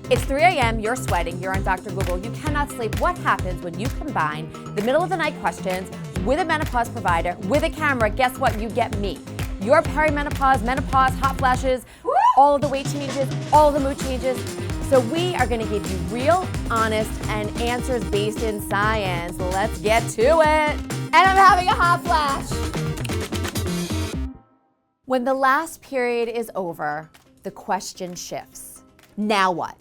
It's 3 a.m., you're sweating, you're on Dr. Google, you cannot sleep. What happens when you combine the middle of the night questions with a menopause provider, with a camera? Guess what? You get me. Your perimenopause, menopause, hot flashes, all of the weight changes, all of the mood changes. So we are gonna give you real, honest, and answers based in science. Let's get to it. And I'm having a hot flash. When the last period is over, the question shifts. Now what?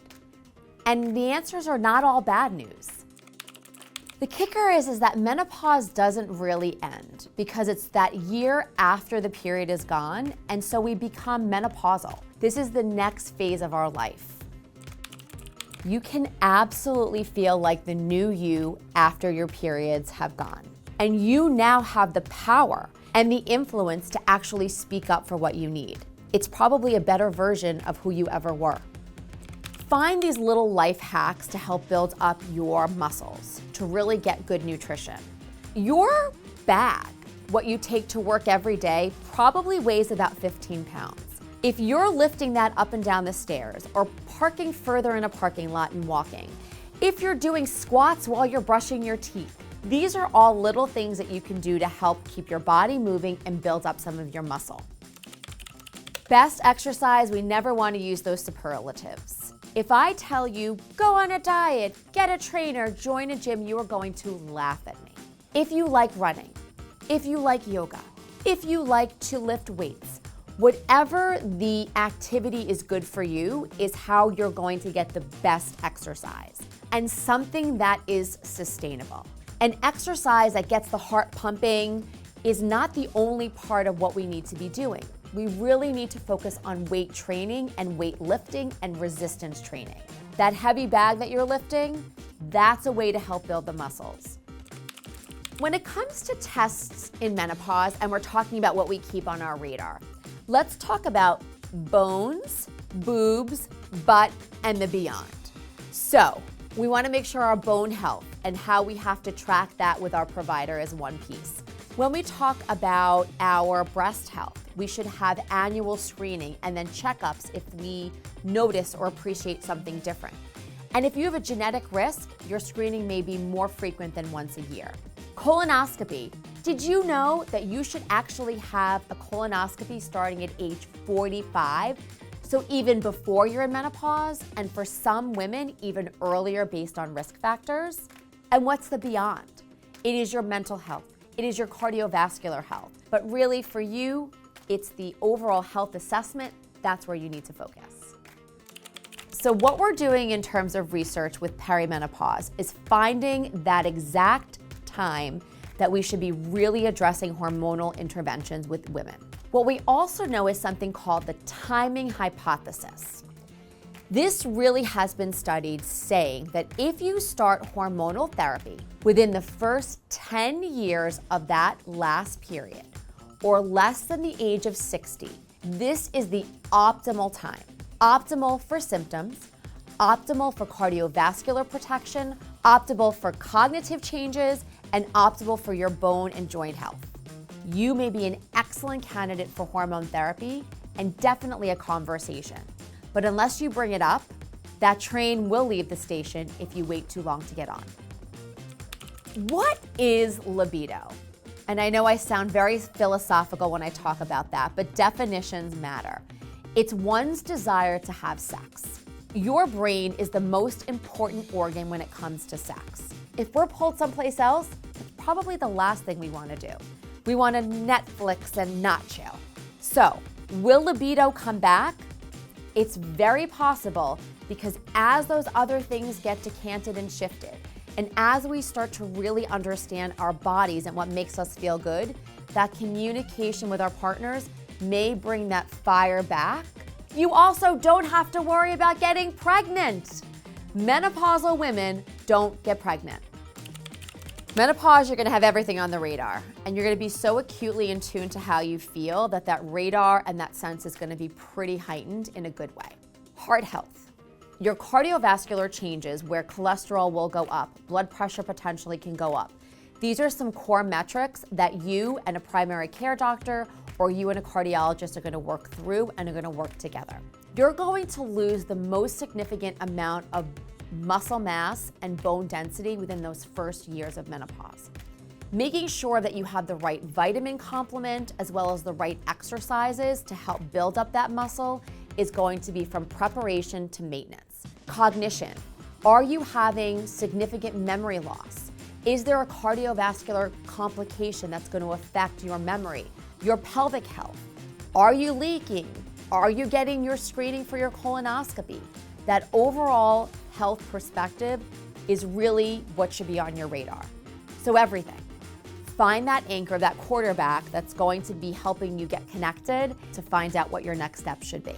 And the answers are not all bad news. The kicker is that menopause doesn't really end because it's that year after the period is gone, and so we become menopausal. This is the next phase of our life. You can absolutely feel like the new you after your periods have gone. And you now have the power and the influence to actually speak up for what you need. It's probably a better version of who you ever were. Find these little life hacks to help build up your muscles, to really get good nutrition. Your bag, what you take to work every day, probably weighs about 15 pounds. If you're lifting that up and down the stairs, or parking further in a parking lot and walking, if you're doing squats while you're brushing your teeth, these are all little things that you can do to help keep your body moving and build up some of your muscle. Best exercise, we never want to use those superlatives. If I tell you, go on a diet, get a trainer, join a gym, you are going to laugh at me. If you like running, if you like yoga, if you like to lift weights, whatever the activity is good for you is how you're going to get the best exercise, and something that is sustainable. An exercise that gets the heart pumping is not the only part of what we need to be doing. We really need to focus on weight training and weight lifting and resistance training. That heavy bag that you're lifting, that's a way to help build the muscles. When it comes to tests in menopause, and we're talking about what we keep on our radar, let's talk about bones, boobs, butt, and the beyond. So, we want to make sure our bone health and how we have to track that with our provider is one piece. When we talk about our breast health, we should have annual screening and then checkups if we notice or appreciate something different. And if you have a genetic risk, your screening may be more frequent than once a year. Colonoscopy. Did you know that you should actually have a colonoscopy starting at age 45? So even before you're in menopause, and for some women, even earlier based on risk factors. And what's the beyond? It is your mental health. It is your cardiovascular health. But really for you, it's the overall health assessment. That's where you need to focus. So what we're doing in terms of research with perimenopause is finding that exact time that we should be really addressing hormonal interventions with women. What we also know is something called the timing hypothesis. This really has been studied, saying that if you start hormonal therapy within the first 10 years of that last period, or less than the age of 60, this is the optimal time. Optimal for symptoms, optimal for cardiovascular protection, optimal for cognitive changes, and optimal for your bone and joint health. You may be an excellent candidate for hormone therapy and definitely a conversation. But unless you bring it up, that train will leave the station if you wait too long to get on. What is libido? And I know I sound very philosophical when I talk about that, but definitions matter. It's one's desire to have sex. Your brain is the most important organ when it comes to sex. If we're pulled someplace else, it's probably the last thing we want to do. We want to Netflix and not chill. So, will libido come back? It's very possible, because as those other things get decanted and shifted, and as we start to really understand our bodies and what makes us feel good, that communication with our partners may bring that fire back. You also don't have to worry about getting pregnant. Menopausal women don't get pregnant. Menopause, you're gonna have everything on the radar, and you're gonna be so acutely in tune to how you feel that that radar and that sense is gonna be pretty heightened in a good way. Heart health. Your cardiovascular changes, where cholesterol will go up, blood pressure potentially can go up. These are some core metrics that you and a primary care doctor or you and a cardiologist are gonna work through and are gonna work together. you're going to lose the most significant amount of muscle mass and bone density within those first years of menopause. Making sure that you have the right vitamin complement as well as the right exercises to help build up that muscle is going to be from preparation to maintenance. Cognition. Are you having significant memory loss? Is there a cardiovascular complication that's going to affect your memory, your pelvic health? Are you leaking? Are you getting your screening for your colonoscopy? That overall health perspective is really what should be on your radar. So everything. Find that anchor, that quarterback that's going to be helping you get connected to find out what your next step should be.